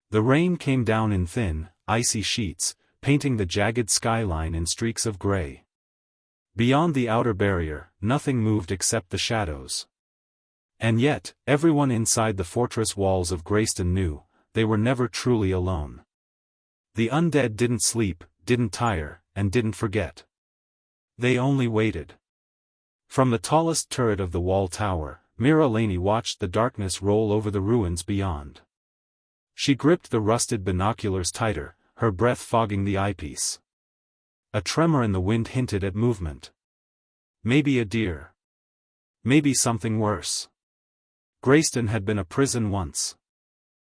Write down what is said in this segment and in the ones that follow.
The rain came down in thin, icy sheets, painting the jagged skyline in streaks of gray. Beyond the outer barrier, nothing moved except the shadows. And yet, everyone inside the fortress walls of Greyston knew, they were never truly alone. The undead didn't sleep, didn't tire, and didn't forget. They only waited. From the tallest turret of the wall tower, Miralani watched the darkness roll over the ruins beyond. She gripped the rusted binoculars tighter, her breath fogging the eyepiece. A tremor in the wind hinted at movement. Maybe a deer. Maybe something worse. Greyston had been a prison once.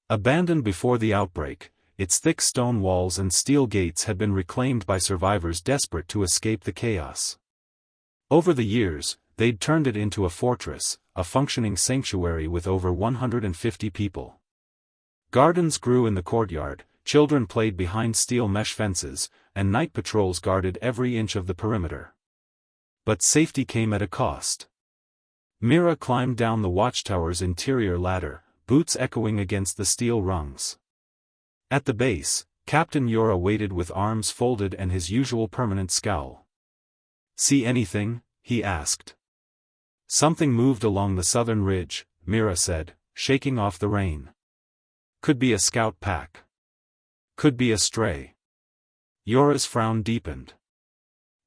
Abandoned before the outbreak, its thick stone walls and steel gates had been reclaimed by survivors desperate to escape the chaos. Over the years, they'd turned it into a fortress, a functioning sanctuary with over 150 people. Gardens grew in the courtyard, children played behind steel mesh fences, and night patrols guarded every inch of the perimeter. But safety came at a cost. Mira climbed down the watchtower's interior ladder, boots echoing against the steel rungs. At the base, Captain Yora waited with arms folded and his usual permanent scowl. "See anything?" he asked. "Something moved along the southern ridge," Mira said, shaking off the rain. "Could be a scout pack. Could be a stray." Yora's frown deepened.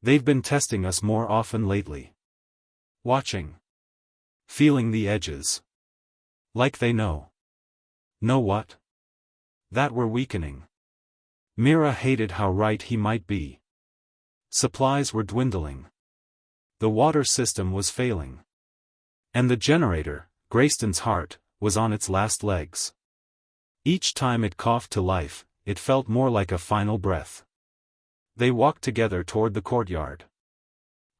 "They've been testing us more often lately. Watching. Feeling the edges. Like they know." "Know what?" "That we're weakening." Mira hated how right he might be. Supplies were dwindling. The water system was failing. And the generator, Greyston's heart, was on its last legs. Each time it coughed to life, it felt more like a final breath. They walked together toward the courtyard.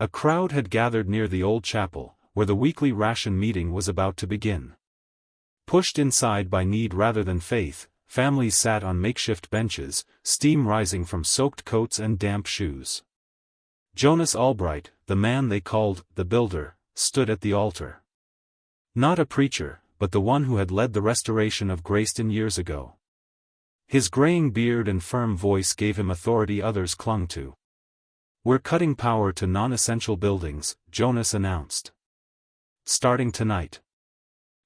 A crowd had gathered near the old chapel, where the weekly ration meeting was about to begin. Pushed inside by need rather than faith, families sat on makeshift benches, steam rising from soaked coats and damp shoes. Jonas Albright, the man they called the Builder, stood at the altar. Not a preacher, but the one who had led the restoration of Greyston years ago. His graying beard and firm voice gave him authority others clung to. "We're cutting power to non-essential buildings," Jonas announced. "Starting tonight.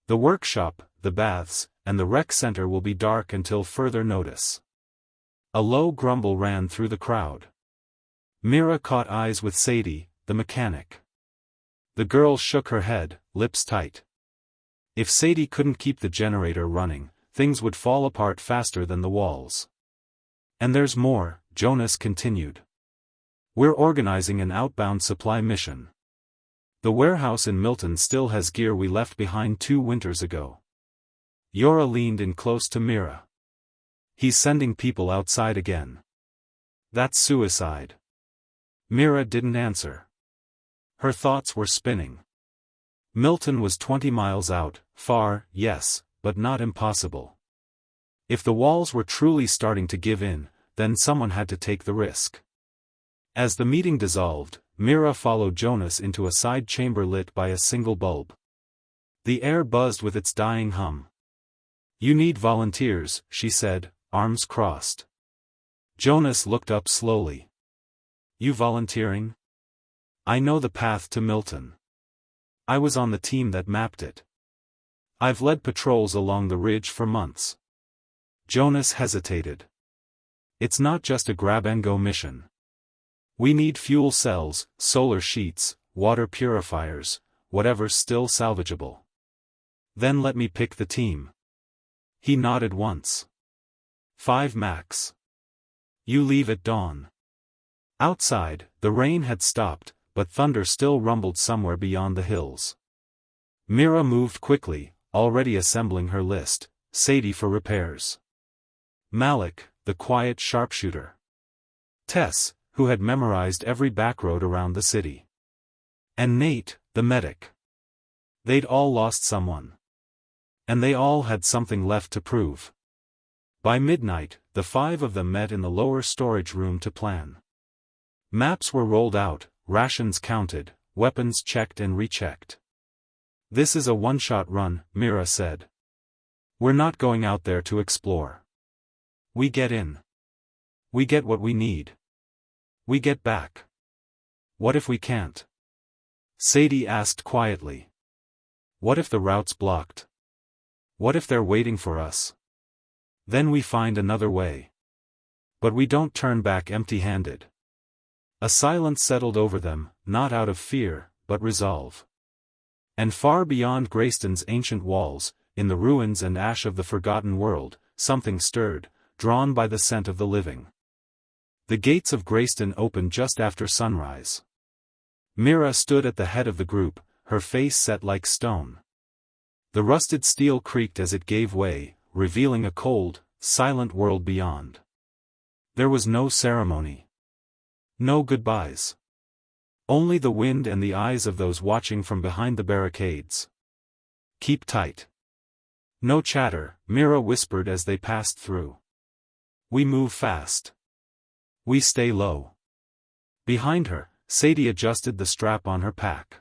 The workshop, the baths, and the rec center will be dark until further notice." A low grumble ran through the crowd. Mira caught eyes with Sadie, the mechanic. The girl shook her head, lips tight. If Sadie couldn't keep the generator running, things would fall apart faster than the walls. "And there's more," Jonas continued. "We're organizing an outbound supply mission. The warehouse in Milton still has gear we left behind 2 winters ago." Yora leaned in close to Mira. "He's sending people outside again. That's suicide." Mira didn't answer. Her thoughts were spinning. Milton was 20 miles out, far, yes, but not impossible. If the walls were truly starting to give in, then someone had to take the risk. As the meeting dissolved, Mira followed Jonas into a side chamber lit by a single bulb. The air buzzed with its dying hum. "You need volunteers," she said, arms crossed. Jonas looked up slowly. "You volunteering?" "I know the path to Milton. I was on the team that mapped it. I've led patrols along the ridge for months." Jonas hesitated. "It's not just a grab-and-go mission. We need fuel cells, solar sheets, water purifiers, whatever's still salvageable." "Then let me pick the team." He nodded once. 5 max. You leave at dawn." Outside, the rain had stopped, but thunder still rumbled somewhere beyond the hills. Mira moved quickly, already assembling her list. Sadie for repairs. Malik, the quiet sharpshooter. Tess, who had memorized every backroad around the city. And Nate, the medic. They'd all lost someone. And they all had something left to prove. By midnight, the 5 of them met in the lower storage room to plan. Maps were rolled out, rations counted, weapons checked and rechecked. "This is a one-shot run," Mira said. "We're not going out there to explore. We get in. We get what we need. We get back. What if we can't? Sadie asked quietly. What if the route's blocked? What if they're waiting for us? Then we find another way. But we don't turn back empty-handed. A silence settled over them, not out of fear, but resolve. And far beyond Greyston's ancient walls, in the ruins and ash of the forgotten world, something stirred, drawn by the scent of the living. The gates of Greyston opened just after sunrise. Mira stood at the head of the group, her face set like stone. The rusted steel creaked as it gave way, revealing a cold, silent world beyond. There was no ceremony. No goodbyes. Only the wind and the eyes of those watching from behind the barricades. Keep tight. No chatter, Mira whispered as they passed through. We move fast. We stay low. Behind her, Sadie adjusted the strap on her pack.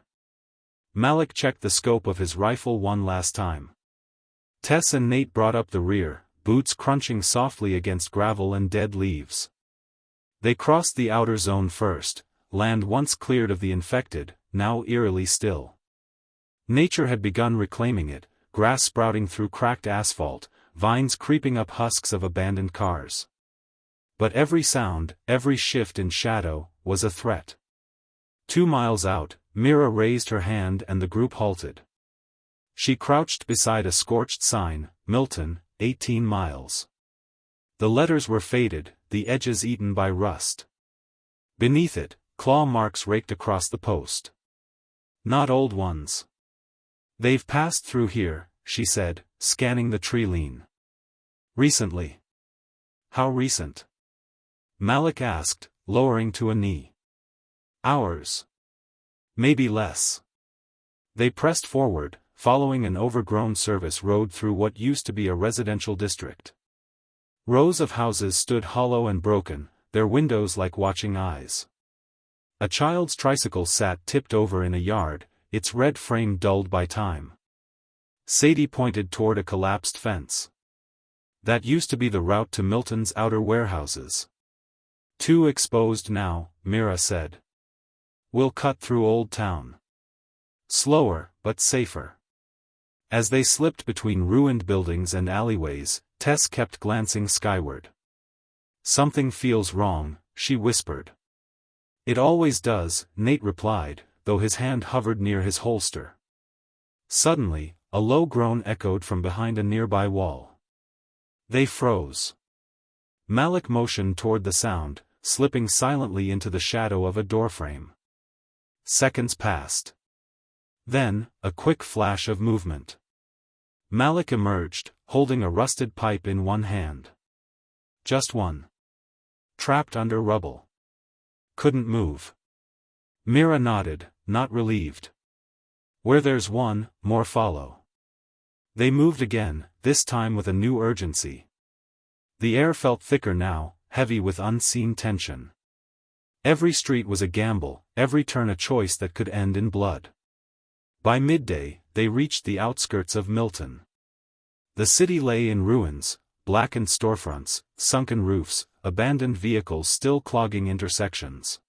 Malik checked the scope of his rifle one last time. Tess and Nate brought up the rear, boots crunching softly against gravel and dead leaves. They crossed the outer zone first, land once cleared of the infected, now eerily still. Nature had begun reclaiming it, grass sprouting through cracked asphalt, vines creeping up husks of abandoned cars. But every sound, every shift in shadow, was a threat. 2 miles out, Mira raised her hand and the group halted. She crouched beside a scorched sign, Milton, 18 miles. The letters were faded, the edges eaten by rust. Beneath it, claw marks raked across the post. Not old ones. They've passed through here, she said, scanning the tree line. Recently. How recent? Malik asked, lowering to a knee. Hours. Maybe less. They pressed forward, following an overgrown service road through what used to be a residential district. Rows of houses stood hollow and broken, their windows like watching eyes. A child's tricycle sat tipped over in a yard, its red frame dulled by time. Sadie pointed toward a collapsed fence. That used to be the route to Milton's outer warehouses. Too exposed now, Mira said. We'll cut through Old Town. Slower, but safer. As they slipped between ruined buildings and alleyways, Tess kept glancing skyward. Something feels wrong, she whispered. It always does, Nate replied, though his hand hovered near his holster. Suddenly, a low groan echoed from behind a nearby wall. They froze. Malik motioned toward the sound, slipping silently into the shadow of a doorframe. Seconds passed. Then, a quick flash of movement. Malik emerged, holding a rusted pipe in one hand. Just one. Trapped under rubble. Couldn't move. Mira nodded, not relieved. Where there's one, more follow. They moved again, this time with a new urgency. The air felt thicker now, heavy with unseen tension. Every street was a gamble, every turn a choice that could end in blood. By midday, they reached the outskirts of Milton. The city lay in ruins, blackened storefronts, sunken roofs, abandoned vehicles still clogging intersections.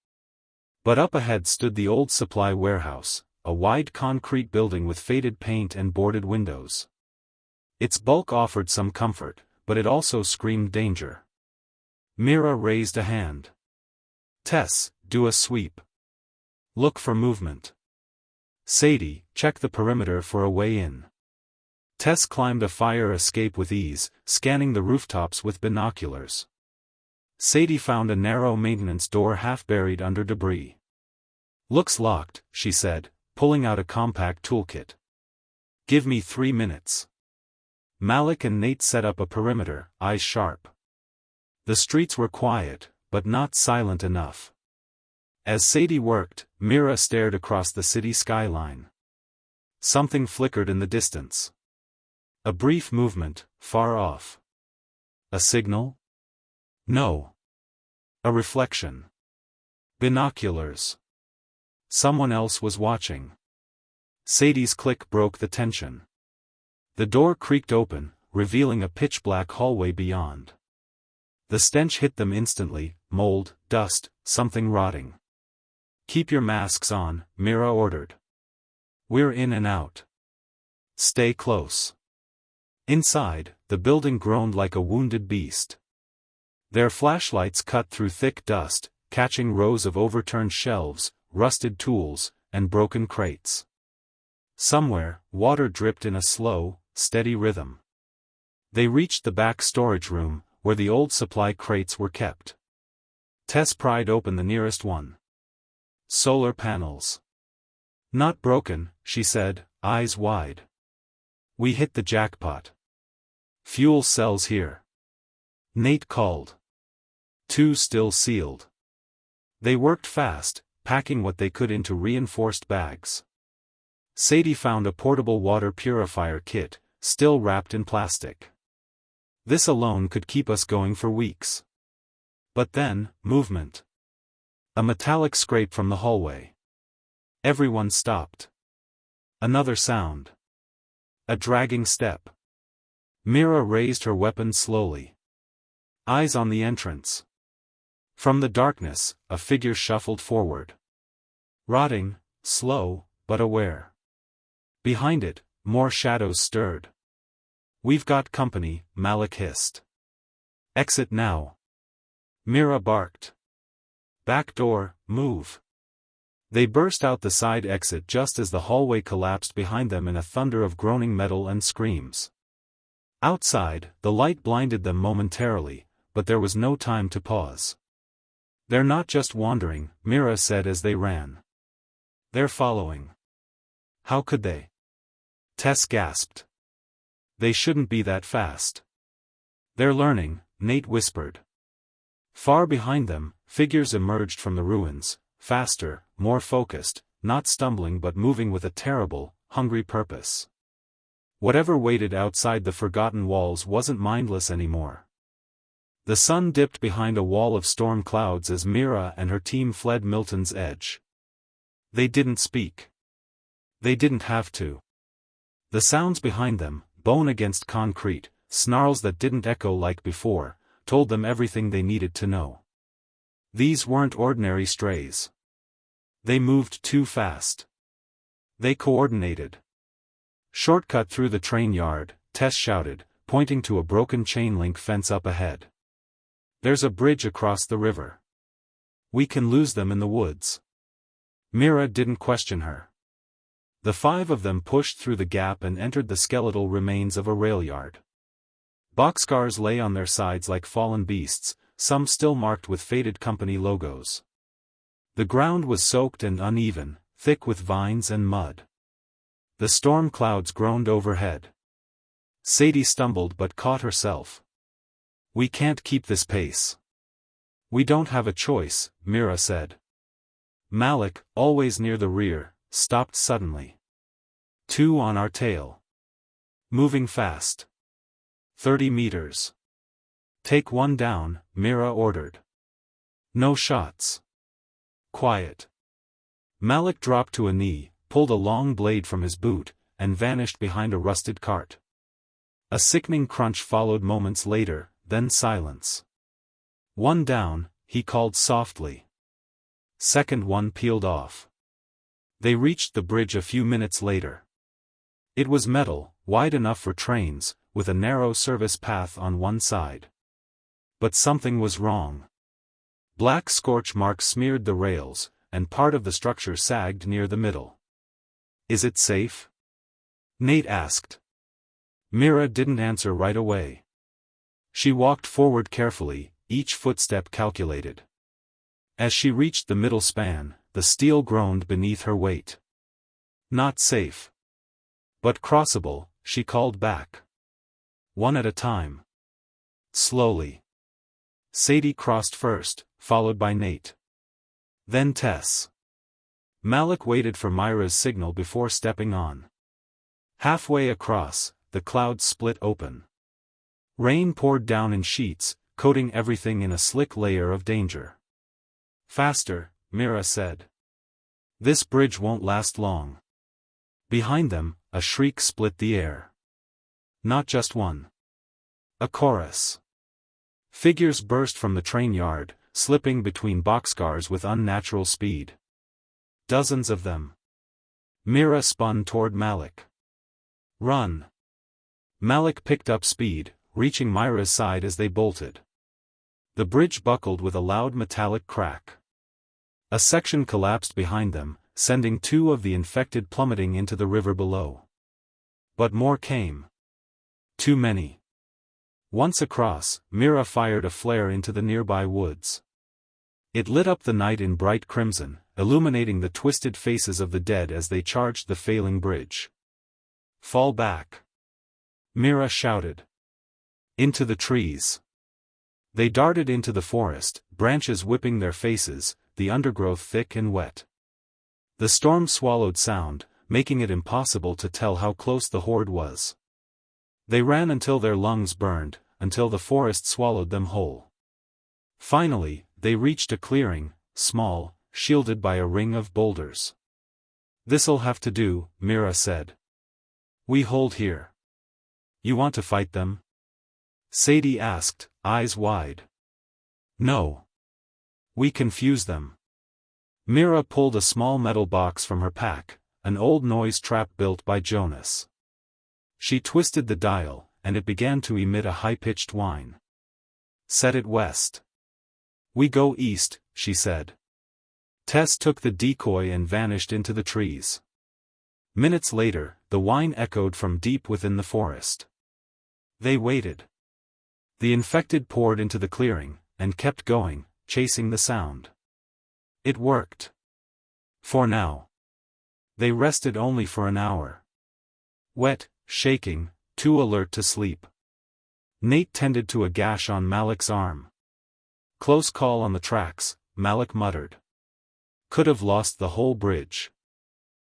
But up ahead stood the old supply warehouse, a wide concrete building with faded paint and boarded windows. Its bulk offered some comfort, but it also screamed danger. Mira raised a hand. Tess, do a sweep. Look for movement. Sadie, check the perimeter for a way in. Tess climbed a fire escape with ease, scanning the rooftops with binoculars. Sadie found a narrow maintenance door half buried under debris. Looks locked, she said, pulling out a compact toolkit. Give me 3 minutes. Malik and Nate set up a perimeter, eyes sharp. The streets were quiet, but not silent enough. As Sadie worked, Mira stared across the city skyline. Something flickered in the distance. A brief movement, far off. A signal? No. A reflection. Binoculars. Someone else was watching. Sadie's click broke the tension. The door creaked open, revealing a pitch-black hallway beyond. The stench hit them instantly, mold, dust, something rotting. "Keep your masks on," Mira ordered. "We're in and out. Stay close." Inside, the building groaned like a wounded beast. Their flashlights cut through thick dust, catching rows of overturned shelves, rusted tools, and broken crates. Somewhere, water dripped in a slow, steady rhythm. They reached the back storage room, where the old supply crates were kept. Tess pried open the nearest one. Solar panels. "Not broken," she said, eyes wide. "We hit the jackpot. Fuel cells here." Nate called. 2 still sealed. They worked fast, packing what they could into reinforced bags. Sadie found a portable water purifier kit, still wrapped in plastic. "This alone could keep us going for weeks." But then, movement. A metallic scrape from the hallway. Everyone stopped. Another sound. A dragging step. Mira raised her weapon slowly. Eyes on the entrance. From the darkness, a figure shuffled forward. Rotting, slow, but aware. Behind it, more shadows stirred. "We've got company," Malik hissed. "Exit now." Mira barked. "Back door, move." They burst out the side exit just as the hallway collapsed behind them in a thunder of groaning metal and screams. Outside, the light blinded them momentarily, but there was no time to pause. "They're not just wandering," Mira said as they ran. "They're following." "How could they?" Tess gasped. "They shouldn't be that fast." "They're learning," Nate whispered. Far behind them, figures emerged from the ruins, faster, more focused, not stumbling but moving with a terrible, hungry purpose. Whatever waited outside the forgotten walls wasn't mindless anymore. The sun dipped behind a wall of storm clouds as Mira and her team fled Milton's edge. They didn't speak. They didn't have to. The sounds behind them, bone against concrete, snarls that didn't echo like before, told them everything they needed to know. These weren't ordinary strays. They moved too fast. They coordinated. "Shortcut through the train yard," Tess shouted, pointing to a broken chain-link fence up ahead. "There's a bridge across the river. We can lose them in the woods." Mira didn't question her. The 5 of them pushed through the gap and entered the skeletal remains of a rail yard. Boxcars lay on their sides like fallen beasts, some still marked with faded company logos. The ground was soaked and uneven, thick with vines and mud. The storm clouds groaned overhead. Sadie stumbled but caught herself. "We can't keep this pace." "We don't have a choice," Mira said. Malik, always near the rear, stopped suddenly. "2 on our tail. Moving fast. 30 meters. Take one down," Mira ordered. "No shots. Quiet." Malik dropped to a knee, pulled a long blade from his boot, and vanished behind a rusted cart. A sickening crunch followed moments later, then silence. "One down," he called softly. Second one peeled off. They reached the bridge a few minutes later. It was metal, wide enough for trains, with a narrow service path on one side. But something was wrong. Black scorch marks smeared the rails, and part of the structure sagged near the middle. "Is it safe?" Nate asked. Mira didn't answer right away. She walked forward carefully, each footstep calculated. As she reached the middle span, the steel groaned beneath her weight. "Not safe. But crossable," she called back. "One at a time. Slowly." Sadie crossed first, followed by Nate. Then Tess. Malik waited for Myra's signal before stepping on. Halfway across, the clouds split open. Rain poured down in sheets, coating everything in a slick layer of danger. "Faster," Mira said. "This bridge won't last long." Behind them, a shriek split the air. Not just one. A chorus. Figures burst from the train yard, slipping between boxcars with unnatural speed. Dozens of them. Mira spun toward Malik. Run! Malik picked up speed, reaching Myra's side as they bolted. The bridge buckled with a loud metallic crack. A section collapsed behind them, sending 2 of the infected plummeting into the river below. But more came. Too many. Once across, Mira fired a flare into the nearby woods. It lit up the night in bright crimson, illuminating the twisted faces of the dead as they charged the failing bridge. Fall back! Mira shouted. Into the trees. They darted into the forest, branches whipping their faces, the undergrowth thick and wet. The storm swallowed sound, making it impossible to tell how close the horde was. They ran until their lungs burned, until the forest swallowed them whole. Finally, they reached a clearing, small, shielded by a ring of boulders. "This'll have to do," Mira said. "We hold here." "You want to fight them?" Sadie asked, eyes wide. "No. We confuse them." Mira pulled a small metal box from her pack, an old noise trap built by Jonas. She twisted the dial, and it began to emit a high-pitched whine. "Set it west." "We go east," she said. Tess took the decoy and vanished into the trees. Minutes later, the whine echoed from deep within the forest. They waited. The infected poured into the clearing, and kept going, chasing the sound. It worked. For now. They rested only for an hour. Wet, shaking, too alert to sleep. Nate tended to a gash on Malik's arm. "Close call on the tracks," Malik muttered. "Could have lost the whole bridge."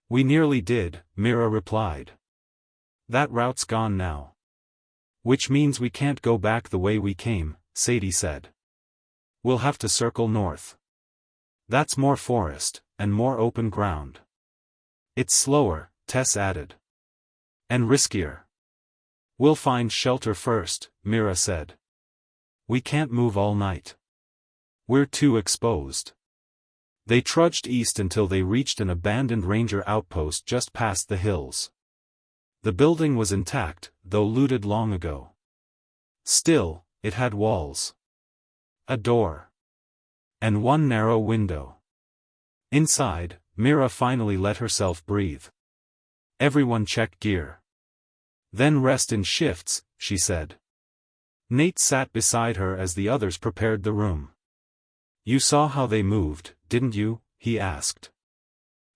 "We nearly did," Mira replied. "That route's gone now." "Which means we can't go back the way we came," Sadie said. "We'll have to circle north. That's more forest, and more open ground." "It's slower," Tess added. "And riskier." "We'll find shelter first," Mira said. "We can't move all night. We're too exposed." They trudged east until they reached an abandoned ranger outpost just past the hills. The building was intact, though looted long ago. Still, it had walls. A door. And one narrow window. Inside, Mira finally let herself breathe. "Everyone check gear. Then rest in shifts," she said. Nate sat beside her as the others prepared the room. "You saw how they moved, didn't you?" he asked.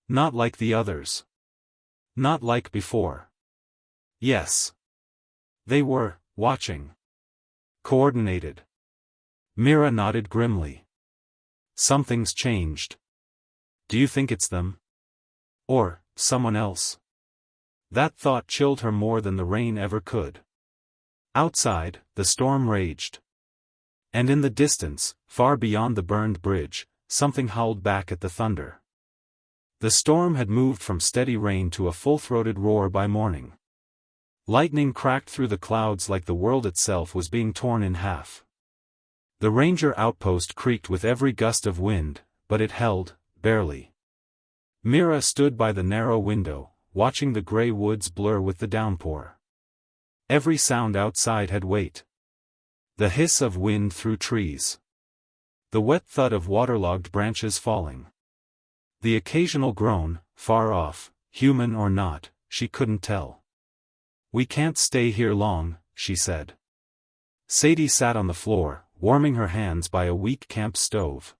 "Not like the others. Not like before." "Yes. They were, watching. Coordinated." Mira nodded grimly. "Something's changed. Do you think it's them? Or, someone else?" That thought chilled her more than the rain ever could. Outside, the storm raged. And in the distance, far beyond the burned bridge, something howled back at the thunder. The storm had moved from steady rain to a full-throated roar by morning. Lightning cracked through the clouds like the world itself was being torn in half. The ranger outpost creaked with every gust of wind, but it held, barely. Mira stood by the narrow window, watching the gray woods blur with the downpour. Every sound outside had weight. The hiss of wind through trees. The wet thud of waterlogged branches falling. The occasional groan, far off, human or not, she couldn't tell. "We can't stay here long," she said. Sadie sat on the floor, warming her hands by a weak camp stove.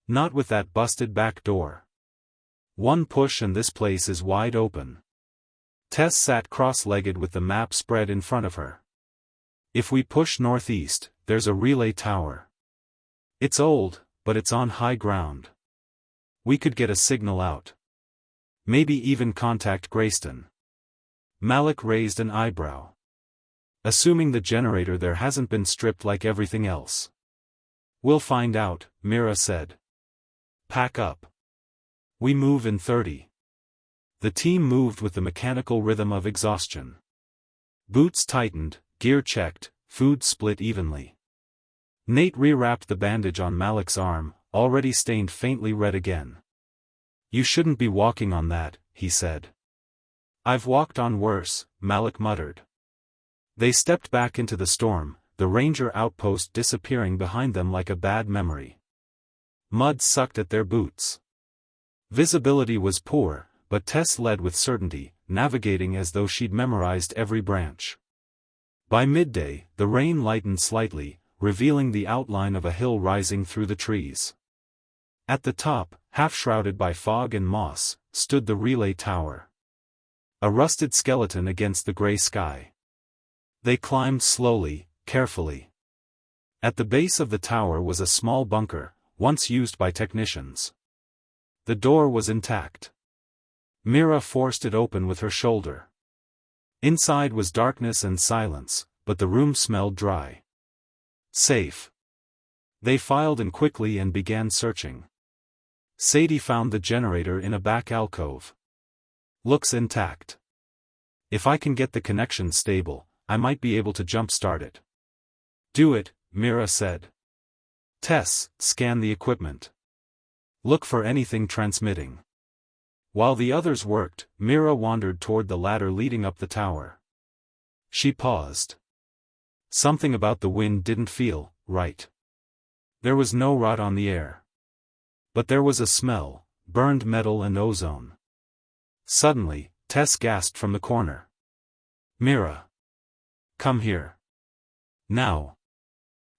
"Not with that busted back door. One push and this place is wide open." Tess sat cross-legged with the map spread in front of her. "If we push northeast, there's a relay tower. It's old, but it's on high ground. We could get a signal out. Maybe even contact Greyston." Malik raised an eyebrow. "Assuming the generator there hasn't been stripped like everything else." "We'll find out," Mira said. "Pack up. We move in 30. The team moved with the mechanical rhythm of exhaustion. Boots tightened, gear checked, food split evenly. Nate rewrapped the bandage on Malik's arm, already stained faintly red again. "You shouldn't be walking on that," he said. "I've walked on worse," Malik muttered. They stepped back into the storm, the ranger outpost disappearing behind them like a bad memory. Mud sucked at their boots. Visibility was poor, but Tess led with certainty, navigating as though she'd memorized every branch. By midday, the rain lightened slightly, revealing the outline of a hill rising through the trees. At the top, half shrouded by fog and moss, stood the relay tower. A rusted skeleton against the gray sky. They climbed slowly, carefully. At the base of the tower was a small bunker, once used by technicians. The door was intact. Mira forced it open with her shoulder. Inside was darkness and silence, but the room smelled dry. Safe. They filed in quickly and began searching. Sadie found the generator in a back alcove. "Looks intact. If I can get the connection stable, I might be able to jump-start it." "Do it," Mira said. "Tess, scan the equipment. Look for anything transmitting." While the others worked, Mira wandered toward the ladder leading up the tower. She paused. Something about the wind didn't feel right. There was no rot on the air. But there was a smell, burned metal and ozone. Suddenly, Tess gasped from the corner. "Mira! Come here. Now."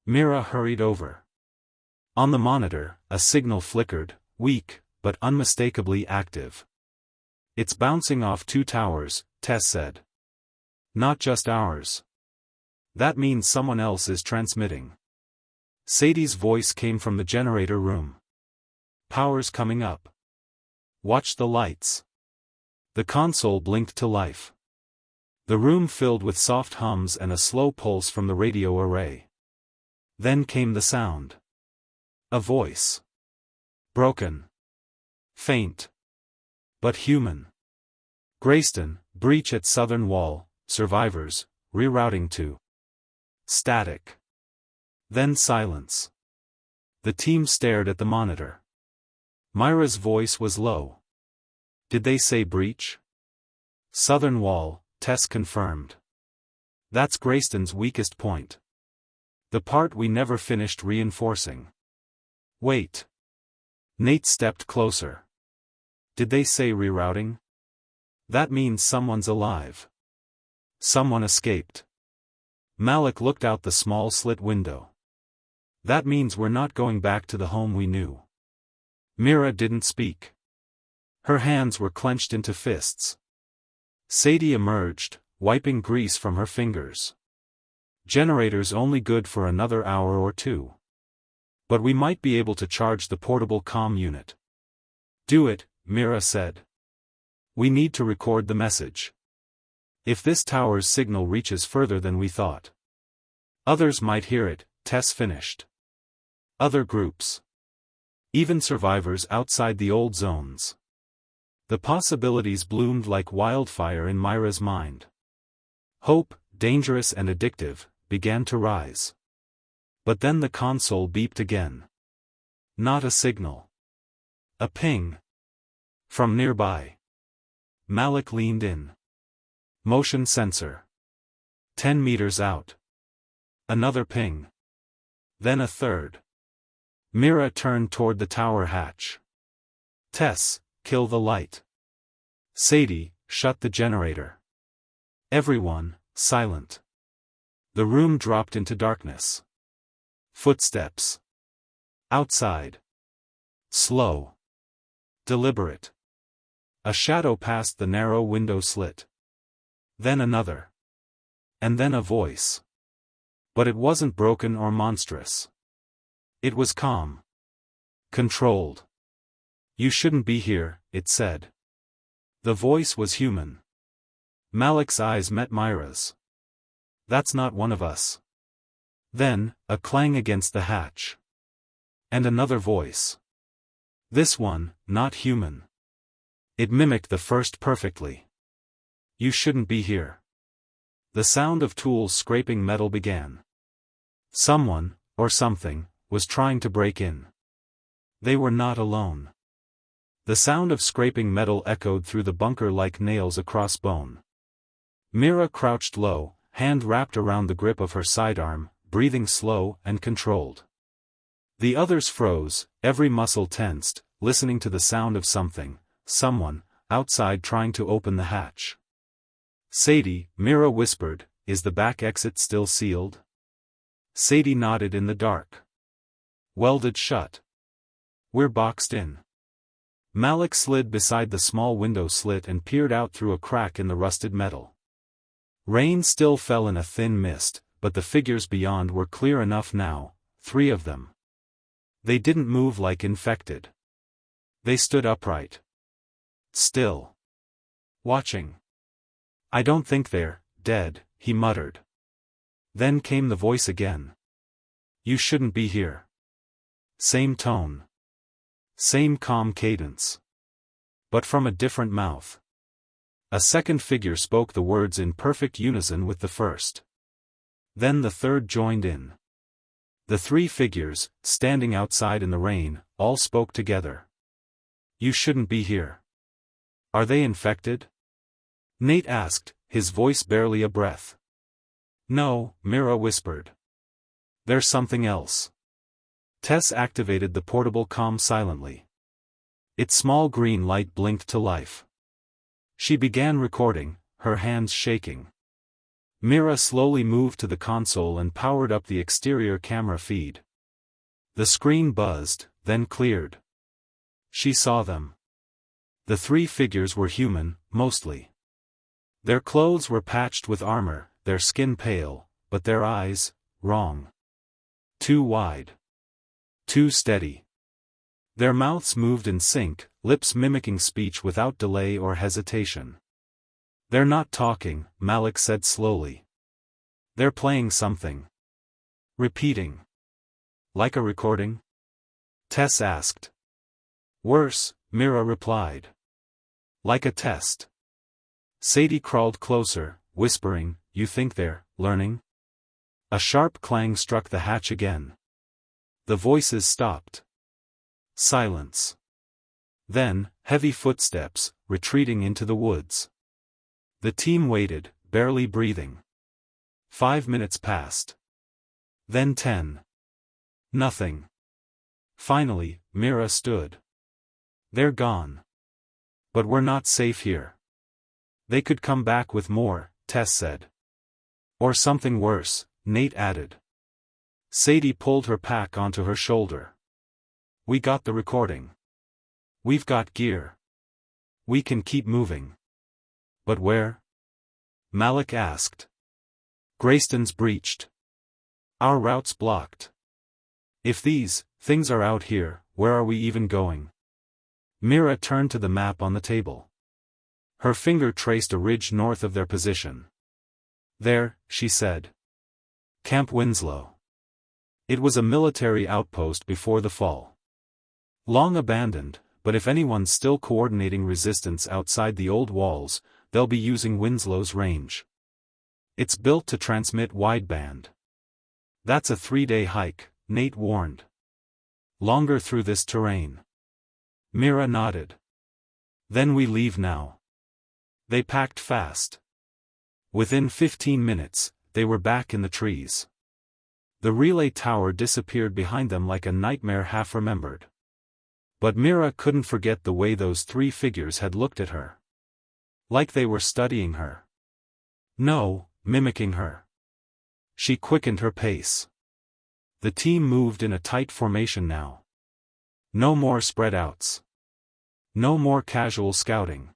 Mira hurried over. On the monitor, a signal flickered, weak, but unmistakably active. "It's bouncing off 2 towers, Tess said. "Not just ours. That means someone else is transmitting." Sadie's voice came from the generator room. "Power's coming up. Watch the lights." The console blinked to life. The room filled with soft hums and a slow pulse from the radio array. Then came the sound. A voice. Broken. Faint. But human. "Greyston, breach at southern wall, survivors, rerouting to." Static. Then silence. The team stared at the monitor. Myra's voice was low. "Did they say breach?" "Southern wall," Tess confirmed. "That's Greyston's weakest point. The part we never finished reinforcing." "Wait." Nate stepped closer. "Did they say rerouting?" "That means someone's alive. Someone escaped." Malik looked out the small slit window. "That means we're not going back to the home we knew." Mira didn't speak. Her hands were clenched into fists. Sadie emerged, wiping grease from her fingers. "Generator's only good for another hour or 2. But we might be able to charge the portable comm unit." "Do it," Mira said. "We need to record the message. If this tower's signal reaches further than we thought. Others might hear it," Tess finished. "Other groups. Even survivors outside the old zones." The possibilities bloomed like wildfire in Myra's mind. Hope, dangerous and addictive, began to rise. But then the console beeped again. Not a signal. A ping. From nearby. Malik leaned in. Motion sensor. 10 meters out. Another ping. Then a third. Mira turned toward the tower hatch. "Tess, kill the light. Sadie, shut the generator." Everyone, silent. The room dropped into darkness. Footsteps. Outside. Slow. Deliberate. A shadow passed the narrow window slit. Then another. And then a voice. But it wasn't broken or monstrous. It was calm. Controlled. "You shouldn't be here," it said. The voice was human. Malik's eyes met Myra's. "That's not one of us." Then, a clang against the hatch. And another voice. This one, not human. It mimicked the first perfectly. "You shouldn't be here." The sound of tools scraping metal began. Someone, or something, was trying to break in. They were not alone. The sound of scraping metal echoed through the bunker like nails across bone. Mira crouched low, hand wrapped around the grip of her sidearm, breathing slow and controlled. The others froze, every muscle tensed, listening to the sound of someone, outside trying to open the hatch. "Sadie," Mira whispered, "is the back exit still sealed?" Sadie nodded in the dark. "Welded shut. We're boxed in." Malik slid beside the small window slit and peered out through a crack in the rusted metal. Rain still fell in a thin mist, but the figures beyond were clear enough now, 3 of them. They didn't move like infected. They stood upright. Still. Watching. "I don't think they're dead," he muttered. Then came the voice again. "You shouldn't be here." Same tone. Same calm cadence. But from a different mouth. A second figure spoke the words in perfect unison with the first. Then the third joined in. The 3 figures, standing outside in the rain, all spoke together. "You shouldn't be here." "Are they infected?" Nate asked, his voice barely a breath. "No," Mira whispered. "There's something else." Tess activated the portable comm silently. Its small green light blinked to life. She began recording, her hands shaking. Mira slowly moved to the console and powered up the exterior camera feed. The screen buzzed, then cleared. She saw them. The 3 figures were human, mostly. Their clothes were patched with armor, their skin pale, but their eyes, wrong. Too wide. Too steady. Their mouths moved in sync, lips mimicking speech without delay or hesitation. "They're not talking," Malik said slowly. "They're playing something. Repeating." "Like a recording?" Tess asked. "Worse," Mira replied. "Like a test." Sadie crawled closer, whispering, "You think they're learning?" A sharp clang struck the hatch again. The voices stopped. Silence. Then, heavy footsteps, retreating into the woods. The team waited, barely breathing. 5 minutes passed. Then 10. Nothing. Finally, Mira stood. "They're gone. But we're not safe here." "They could come back with more," Tess said. "Or something worse," Nate added. Sadie pulled her pack onto her shoulder. "We got the recording. We've got gear. We can keep moving." "But where?" Malik asked. "Greyston's breached. Our route's blocked. If these things are out here, where are we even going?" Mira turned to the map on the table. Her finger traced a ridge north of their position. "There," she said. "Camp Winslow." It was a military outpost before the fall. Long abandoned, but if anyone's still coordinating resistance outside the old walls, they'll be using Winslow's range. It's built to transmit wideband. "That's a 3-day hike," Nate warned. "Longer through this terrain." Mira nodded. "Then we leave now." They packed fast. Within 15 minutes, they were back in the trees. The relay tower disappeared behind them like a nightmare half remembered. But Mira couldn't forget the way those 3 figures had looked at her. Like they were studying her. No, mimicking her. She quickened her pace. The team moved in a tight formation now. No more spread outs. No more casual scouting.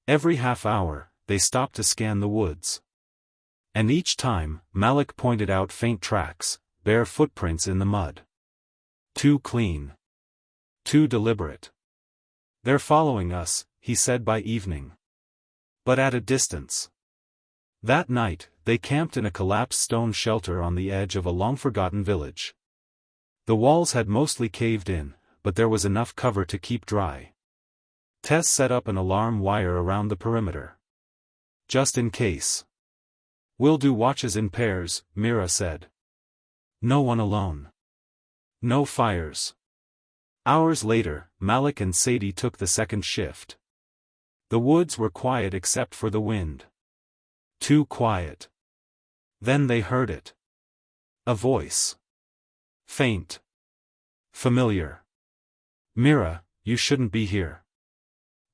Every half hour, they stopped to scan the woods. And each time, Malik pointed out faint tracks, bare footprints in the mud. Too clean. Too deliberate. "They're following us," he said by evening. But at a distance. That night, they camped in a collapsed stone shelter on the edge of a long-forgotten village. The walls had mostly caved in, but there was enough cover to keep dry. Tess set up an alarm wire around the perimeter. "Just in case." "We'll do watches in pairs," Mira said. No one alone. No fires. Hours later, Malik and Sadie took the second shift. The woods were quiet except for the wind. Too quiet. Then they heard it. A voice. Faint. Familiar. Mira, you shouldn't be here.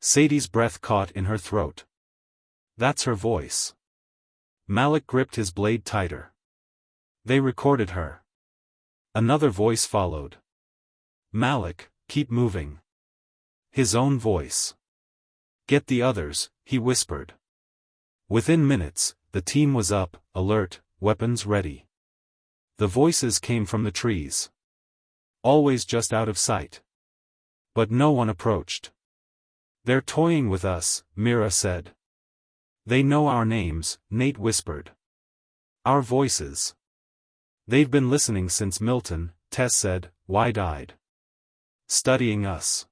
Sadie's breath caught in her throat. That's her voice. Malik gripped his blade tighter. They recorded her. Another voice followed. Malik, keep moving. His own voice. Get the others, he whispered. Within minutes, the team was up, alert, weapons ready. The voices came from the trees. Always just out of sight. But no one approached. They're toying with us, Mira said. They know our names, Nate whispered. Our voices. They've been listening since Milton, Tess said, wide-eyed. Studying us.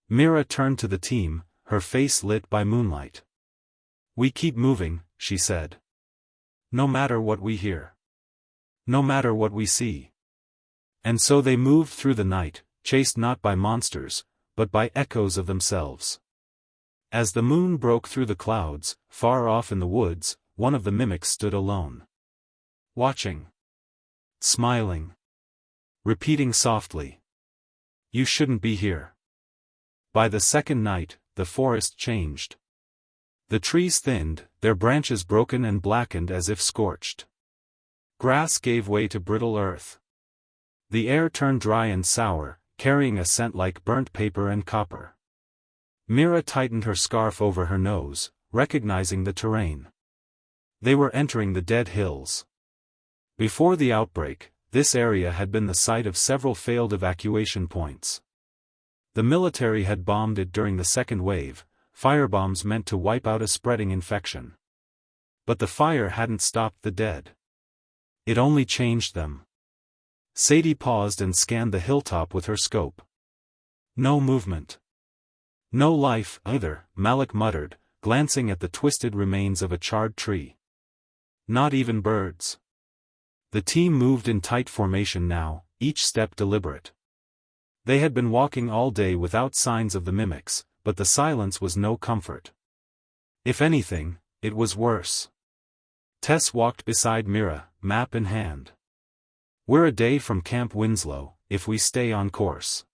Mira turned to the team, her face lit by moonlight. We keep moving, she said. No matter what we hear. No matter what we see. And so they moved through the night, chased not by monsters, but by echoes of themselves. As the moon broke through the clouds, far off in the woods, one of the mimics stood alone. Watching. Smiling. Repeating softly. You shouldn't be here. By the second night, the forest changed. The trees thinned, their branches broken and blackened as if scorched. Grass gave way to brittle earth. The air turned dry and sour, carrying a scent like burnt paper and copper. Mira tightened her scarf over her nose, recognizing the terrain. They were entering the Dead Hills. Before the outbreak, this area had been the site of several failed evacuation points. The military had bombed it during the second wave, firebombs meant to wipe out a spreading infection. But the fire hadn't stopped the dead. It only changed them. Sadie paused and scanned the hilltop with her scope. No movement. No life, either, Malik muttered, glancing at the twisted remains of a charred tree. Not even birds. The team moved in tight formation now, each step deliberate. They had been walking all day without signs of the mimics, but the silence was no comfort. If anything, it was worse. Tess walked beside Mira, map in hand. We're a day from Camp Winslow, if we stay on course.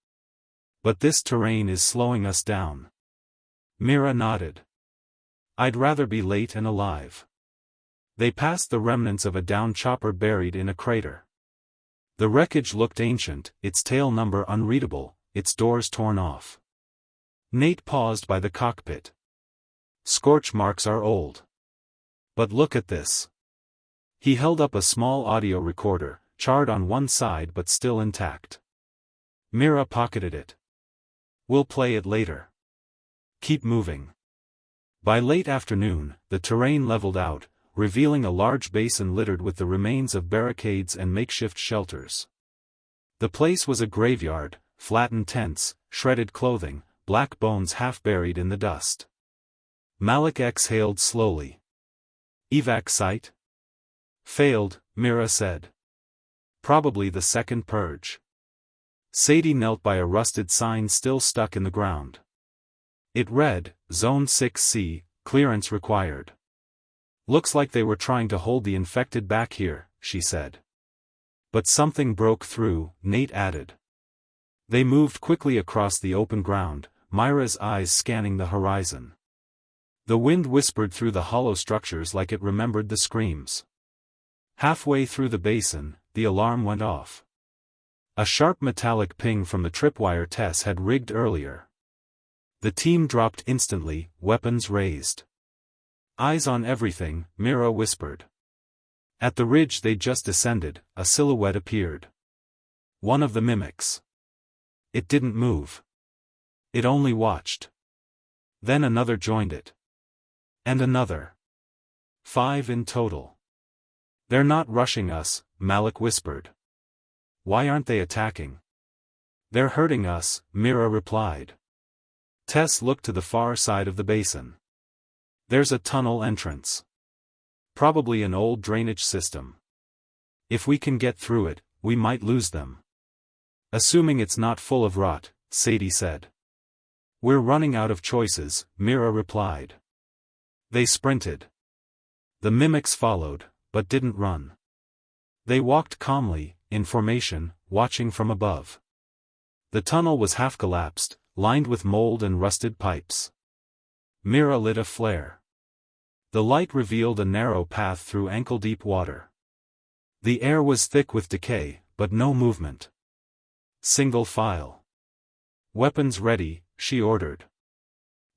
But this terrain is slowing us down. Mira nodded. I'd rather be late and alive. They passed the remnants of a downed chopper buried in a crater. The wreckage looked ancient, its tail number unreadable, its doors torn off. Nate paused by the cockpit. Scorch marks are old. But look at this. He held up a small audio recorder, charred on one side but still intact. Mira pocketed it. We'll play it later. Keep moving. By late afternoon, the terrain leveled out, revealing a large basin littered with the remains of barricades and makeshift shelters. The place was a graveyard, flattened tents, shredded clothing, black bones half buried in the dust. Malik exhaled slowly. Evac site? Failed, Mira said. Probably the second purge. Sadie knelt by a rusted sign still stuck in the ground. It read, Zone 6C, clearance required. Looks like they were trying to hold the infected back here, she said. But something broke through, Nate added. They moved quickly across the open ground, Myra's eyes scanning the horizon. The wind whispered through the hollow structures like it remembered the screams. Halfway through the basin, the alarm went off. A sharp metallic ping from the tripwire Tess had rigged earlier. The team dropped instantly, weapons raised. Eyes on everything, Mira whispered. At the ridge they just descended, a silhouette appeared. One of the mimics. It didn't move. It only watched. Then another joined it. And another. 5 in total. They're not rushing us, Malik whispered. Why aren't they attacking? They're hurting us, Mira replied. Tess looked to the far side of the basin. There's a tunnel entrance. Probably an old drainage system. If we can get through it, we might lose them. Assuming it's not full of rot, Sadie said. We're running out of choices, Mira replied. They sprinted. The mimics followed, but didn't run. They walked calmly, in formation, watching from above. The tunnel was half collapsed, lined with mold and rusted pipes. Mira lit a flare. The light revealed a narrow path through ankle-deep water. The air was thick with decay, but no movement. Single file. Weapons ready, she ordered.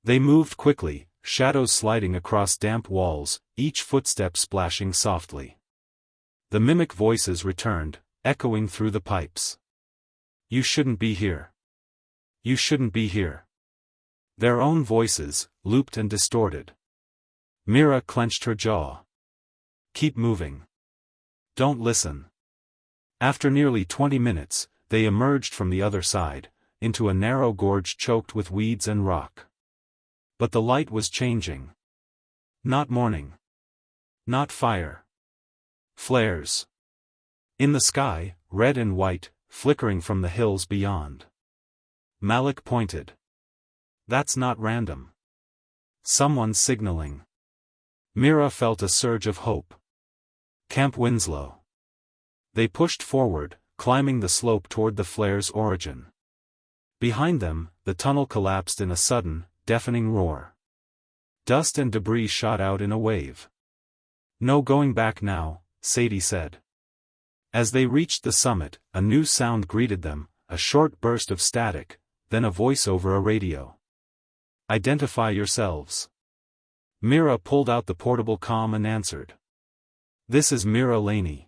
They moved quickly, shadows sliding across damp walls, each footstep splashing softly. The mimic voices returned, echoing through the pipes. You shouldn't be here. You shouldn't be here. Their own voices, looped and distorted. Mira clenched her jaw. Keep moving. Don't listen. After nearly 20 minutes, they emerged from the other side, into a narrow gorge choked with weeds and rock. But the light was changing. Not morning. Not fire. Flares. In the sky, red and white, flickering from the hills beyond. Malik pointed. That's not random. Someone's signaling. Mira felt a surge of hope. Camp Winslow. They pushed forward, climbing the slope toward the flare's origin. Behind them, the tunnel collapsed in a sudden, deafening roar. Dust and debris shot out in a wave. No going back now, Sadie said. As they reached the summit, a new sound greeted them, a short burst of static, then a voice over a radio. Identify yourselves. Mira pulled out the portable comm and answered. This is Mira Laney.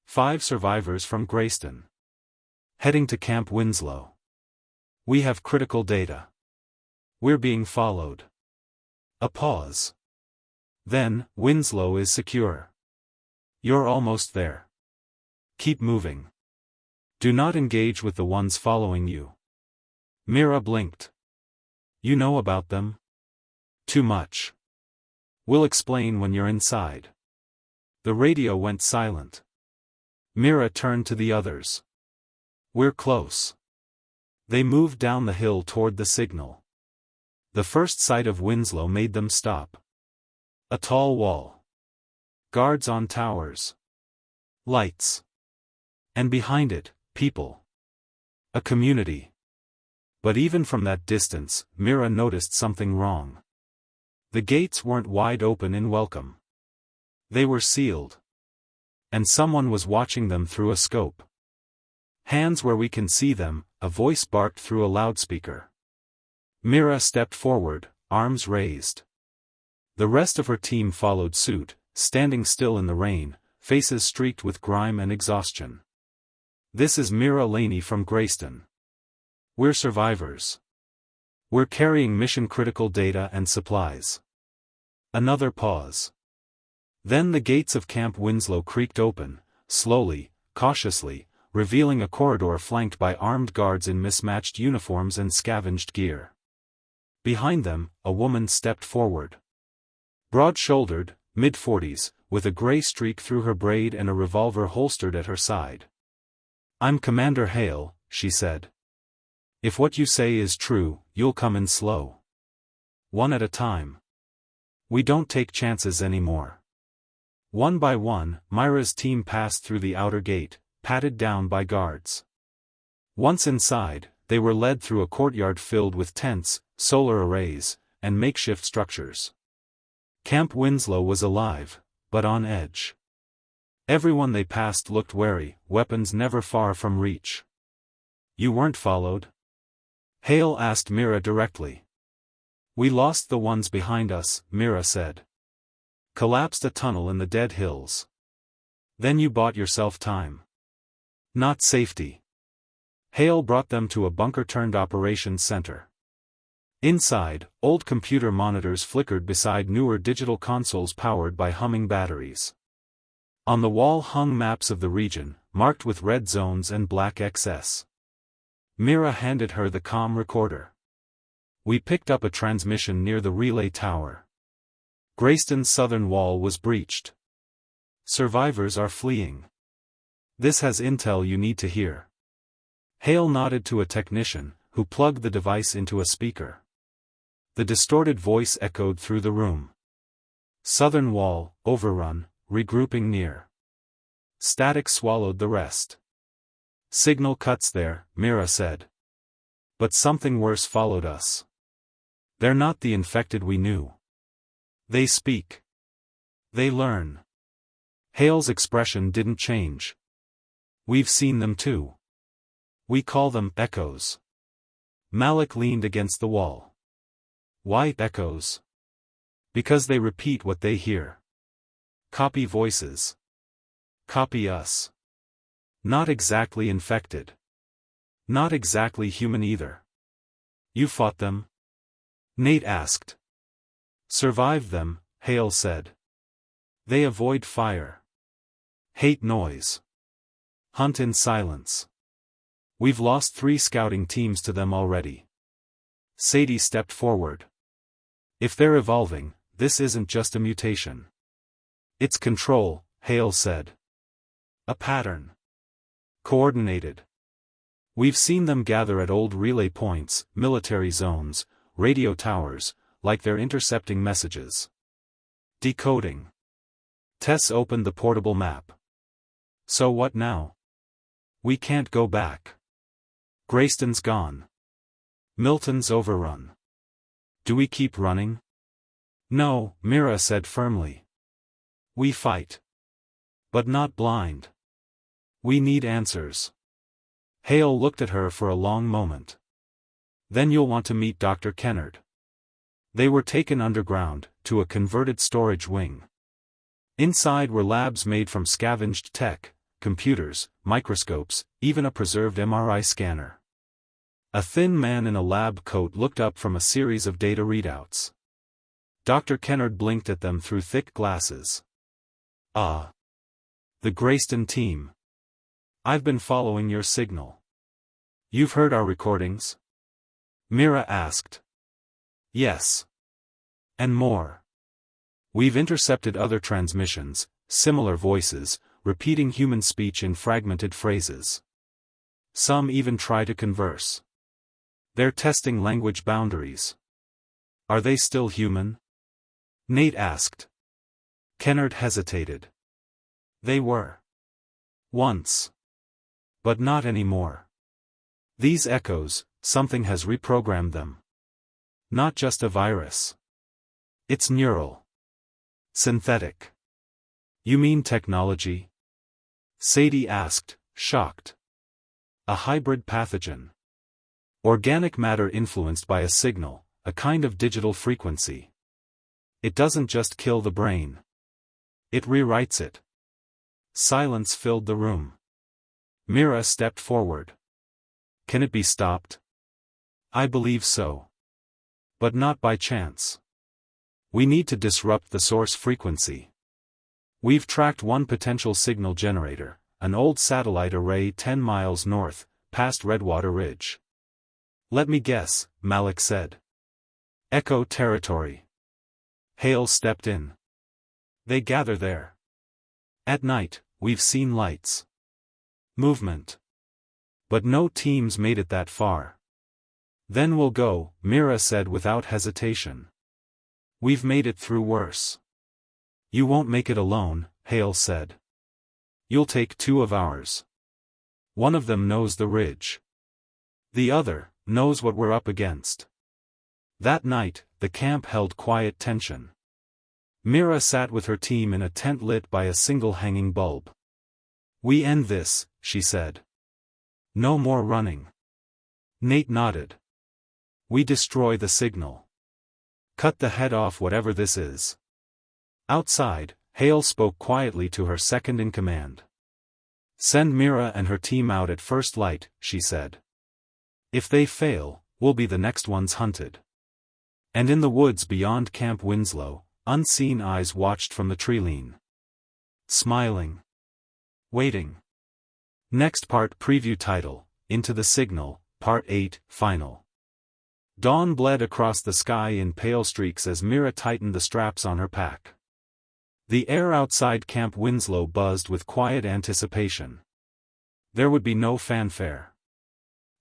5 survivors from Grayston. Heading to Camp Winslow. We have critical data. We're being followed. A pause. Then, Winslow is secure. You're almost there. Keep moving. Do not engage with the ones following you. Mira blinked. You know about them? Too much. We'll explain when you're inside. The radio went silent. Mira turned to the others. We're close. They moved down the hill toward the signal. The first sight of Winslow made them stop. A tall wall. Guards on towers. Lights. And behind it, people. A community. But even from that distance, Mira noticed something wrong. The gates weren't wide open in welcome. They were sealed. And someone was watching them through a scope. Hands where we can see them, a voice barked through a loudspeaker. Mira stepped forward, arms raised. The rest of her team followed suit, standing still in the rain, faces streaked with grime and exhaustion. This is Mira Laney from Grayston. We're survivors. We're carrying mission-critical data and supplies. Another pause. Then the gates of Camp Winslow creaked open, slowly, cautiously, revealing a corridor flanked by armed guards in mismatched uniforms and scavenged gear. Behind them, a woman stepped forward. Broad-shouldered, mid-40s, with a gray streak through her braid and a revolver holstered at her side. I'm Commander Hale, she said. If what you say is true, you'll come in slow. One at a time. We don't take chances anymore. One by one, Myra's team passed through the outer gate, patted down by guards. Once inside, they were led through a courtyard filled with tents, solar arrays, and makeshift structures. Camp Winslow was alive, but on edge. Everyone they passed looked wary, weapons never far from reach. You weren't followed? Hale asked Mira directly. We lost the ones behind us, Mira said. Collapsed a tunnel in the dead hills. Then you bought yourself time. Not safety. Hale brought them to a bunker-turned operations center. Inside, old computer monitors flickered beside newer digital consoles powered by humming batteries. On the wall hung maps of the region, marked with red zones and black XS. Mira handed her the comm recorder. We picked up a transmission near the relay tower. Grayston's southern wall was breached. Survivors are fleeing. This has intel you need to hear. Hale nodded to a technician, who plugged the device into a speaker. The distorted voice echoed through the room. Southern wall, overrun, regrouping near. Static swallowed the rest. Signal cuts there, Mira said. But something worse followed us. They're not the infected we knew. They speak. They learn. Hale's expression didn't change. We've seen them too. We call them echoes. Malik leaned against the wall. Why echoes? Because they repeat what they hear. Copy voices. Copy us. Not exactly infected. Not exactly human either. You fought them? Nate asked. Survived them, Hale said. They avoid fire. Hate noise. Hunt in silence. We've lost 3 scouting teams to them already. Sadie stepped forward. If they're evolving, this isn't just a mutation. It's control, Hale said. A pattern. Coordinated. We've seen them gather at old relay points, military zones, radio towers, like they're intercepting messages. Decoding. Tess opened the portable map. So what now? We can't go back. Grayston's gone. Milton's overrun. Do we keep running? No, Mira said firmly. We fight. But not blind. We need answers. Hale looked at her for a long moment. Then you'll want to meet Dr. Kennard. They were taken underground, to a converted storage wing. Inside were labs made from scavenged tech, computers, microscopes, even a preserved MRI scanner. A thin man in a lab coat looked up from a series of data readouts. Dr. Kennard blinked at them through thick glasses. Ah. The Grayston team. I've been following your signal. You've heard our recordings? Mira asked. Yes. And more. We've intercepted other transmissions, similar voices, repeating human speech in fragmented phrases. Some even try to converse. They're testing language boundaries. Are they still human? Nate asked. Kennard hesitated. They were. Once. But not anymore. These echoes, something has reprogrammed them. Not just a virus. It's neural. Synthetic. You mean technology? Sadie asked, shocked. A hybrid pathogen. Organic matter influenced by a signal, a kind of digital frequency. It doesn't just kill the brain. It rewrites it. Silence filled the room. Mira stepped forward. Can it be stopped? I believe so. But not by chance. We need to disrupt the source frequency. We've tracked one potential signal generator, an old satellite array 10 miles north, past Redwater Ridge. Let me guess, Malik said. Echo territory. Hale stepped in. They gather there. At night, we've seen lights. Movement. But no teams made it that far. Then we'll go, Mira said without hesitation. We've made it through worse. You won't make it alone, Hale said. You'll take 2 of ours. One of them knows the ridge. The other knows what we're up against. That night, the camp held quiet tension. Mira sat with her team in a tent lit by a single hanging bulb. We end this, she said. No more running. Nate nodded. We destroy the signal. Cut the head off whatever this is. Outside, Hale spoke quietly to her second-in-command. Send Mira and her team out at first light, she said. If they fail, we'll be the next ones hunted. And in the woods beyond Camp Winslow, unseen eyes watched from the treeline. Smiling. Waiting. Next part preview title, Into the Signal, Part 8, Final. Dawn bled across the sky in pale streaks as Mira tightened the straps on her pack. The air outside Camp Winslow buzzed with quiet anticipation. There would be no fanfare.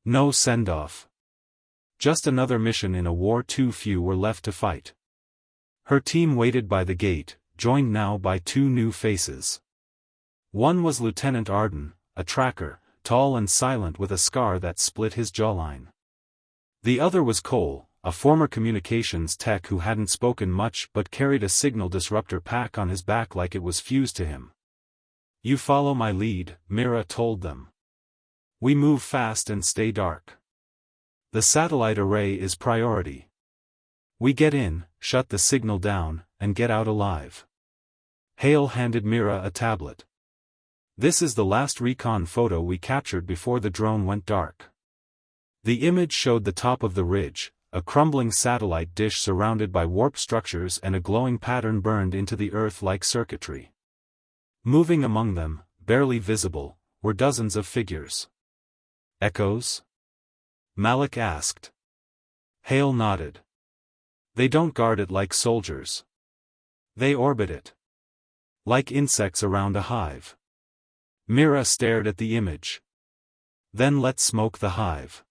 No send-off. Just another mission in a war too few were left to fight. Her team waited by the gate, joined now by two new faces. One was Lieutenant Arden, a tracker, tall and silent with a scar that split his jawline. The other was Cole, a former communications tech who hadn't spoken much but carried a signal disruptor pack on his back like it was fused to him. "You follow my lead," Mira told them. "We move fast and stay dark. The satellite array is priority. We get in, shut the signal down, and get out alive." Hale handed Mira a tablet. "This is the last recon photo we captured before the drone went dark." The image showed the top of the ridge, a crumbling satellite dish surrounded by warp structures and a glowing pattern burned into the earth like circuitry. Moving among them, barely visible, were dozens of figures. "Echoes?" Malik asked. Hale nodded. "They don't guard it like soldiers. They orbit it. Like insects around a hive." Mira stared at the image. "Then let's smoke the hive."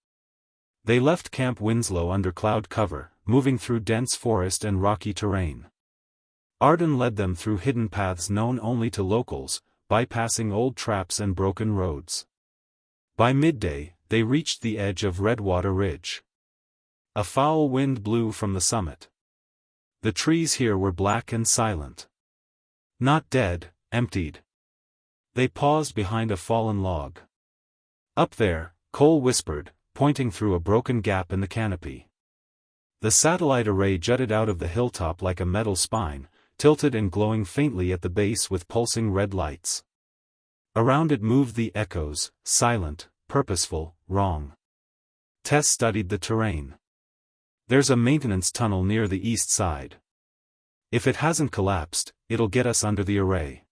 They left Camp Winslow under cloud cover, moving through dense forest and rocky terrain. Arden led them through hidden paths known only to locals, bypassing old traps and broken roads. By midday, they reached the edge of Redwater Ridge. A foul wind blew from the summit. The trees here were black and silent. Not dead, emptied. They paused behind a fallen log. "Up there," Cole whispered, pointing through a broken gap in the canopy. The satellite array jutted out of the hilltop like a metal spine, tilted and glowing faintly at the base with pulsing red lights. Around it moved the echoes, silent, purposeful, wrong. Tess studied the terrain. "There's a maintenance tunnel near the east side. If it hasn't collapsed, it'll get us under the array."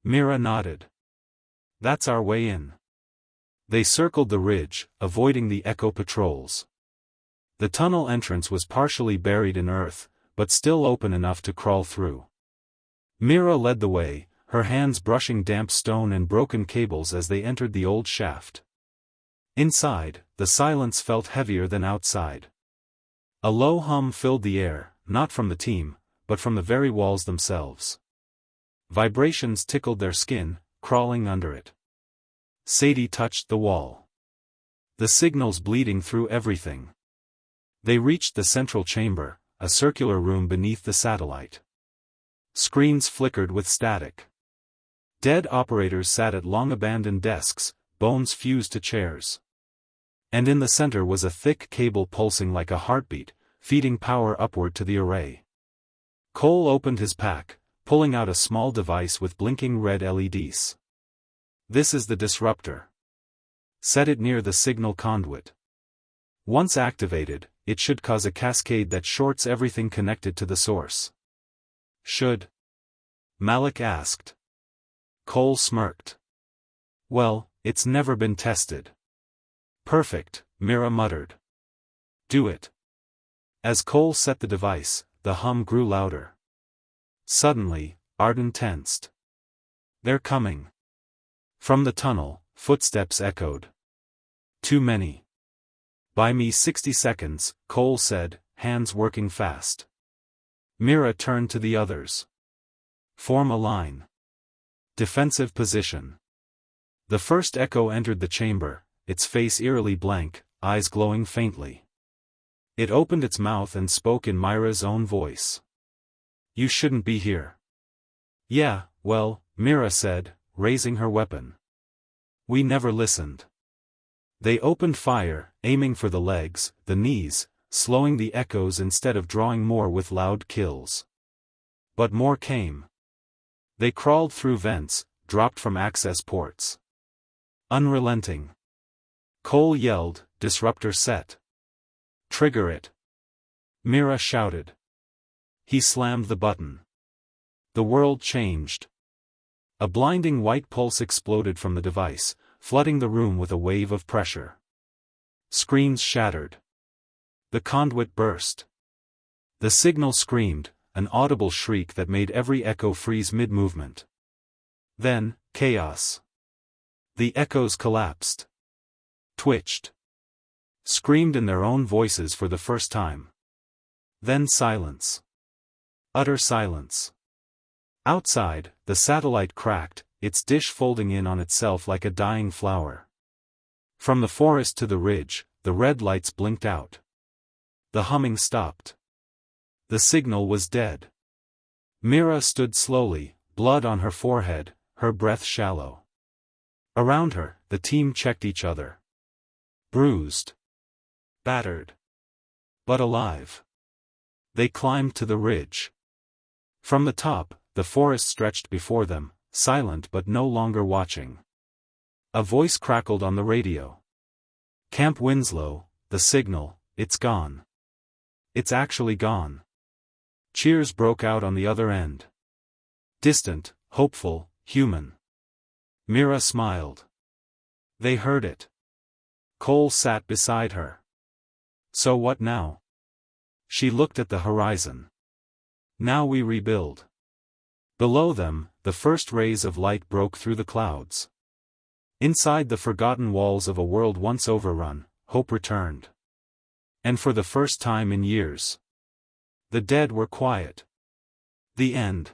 Mira nodded. "That's our way in." They circled the ridge, avoiding the echo patrols. The tunnel entrance was partially buried in earth, but still open enough to crawl through. Mira led the way, her hands brushing damp stone and broken cables as they entered the old shaft. Inside, the silence felt heavier than outside. A low hum filled the air, not from the team, but from the very walls themselves. Vibrations tickled their skin, crawling under it. Sadie touched the wall. The signals bleeding through everything. They reached the central chamber, a circular room beneath the satellite. Screens flickered with static. Dead operators sat at long-abandoned desks, bones fused to chairs. And in the center was a thick cable pulsing like a heartbeat, feeding power upward to the array. Cole opened his pack, pulling out a small device with blinking red LEDs. "This is the disruptor. Set it near the signal conduit. Once activated, it should cause a cascade that shorts everything connected to the source." "Should?" Malik asked. Cole smirked. "Well, it's never been tested." "Perfect," Mira muttered. "Do it." As Cole set the device, the hum grew louder. Suddenly, Arden tensed. "They're coming." From the tunnel, footsteps echoed. "Too many." "Buy me 60 seconds, Cole said, hands working fast. Mira turned to the others. "Form a line. Defensive position." The first echo entered the chamber, its face eerily blank, eyes glowing faintly. It opened its mouth and spoke in Myra's own voice. "You shouldn't be here." "Yeah, well," Mira said, raising her weapon. "We never listened." They opened fire, aiming for the legs, the knees, slowing the echoes instead of drawing more with loud kills. But more came. They crawled through vents, dropped from access ports. Unrelenting. Cole yelled, "Disruptor set. Trigger it." Mira shouted. He slammed the button. The world changed. A blinding white pulse exploded from the device, flooding the room with a wave of pressure. Screens shattered. The conduit burst. The signal screamed, an audible shriek that made every echo freeze mid-movement. Then, chaos. The echoes collapsed. Twitched. Screamed in their own voices for the first time. Then silence. Utter silence. Outside, the satellite cracked, its dish folding in on itself like a dying flower. From the forest to the ridge, the red lights blinked out. The humming stopped. The signal was dead. Mira stood slowly, blood on her forehead, her breath shallow. Around her, the team checked each other. Bruised. Battered. But alive. They climbed to the ridge. From the top, the forest stretched before them, silent but no longer watching. A voice crackled on the radio. Camp Winslow, the signal, it's gone. It's actually gone. Cheers broke out on the other end. Distant, hopeful, human. Mira smiled. They heard it. Cole sat beside her. So what now? She looked at the horizon. Now we rebuild. Below them, the first rays of light broke through the clouds. Inside the forgotten walls of a world once overrun, hope returned. And for the first time in years, the dead were quiet. The end.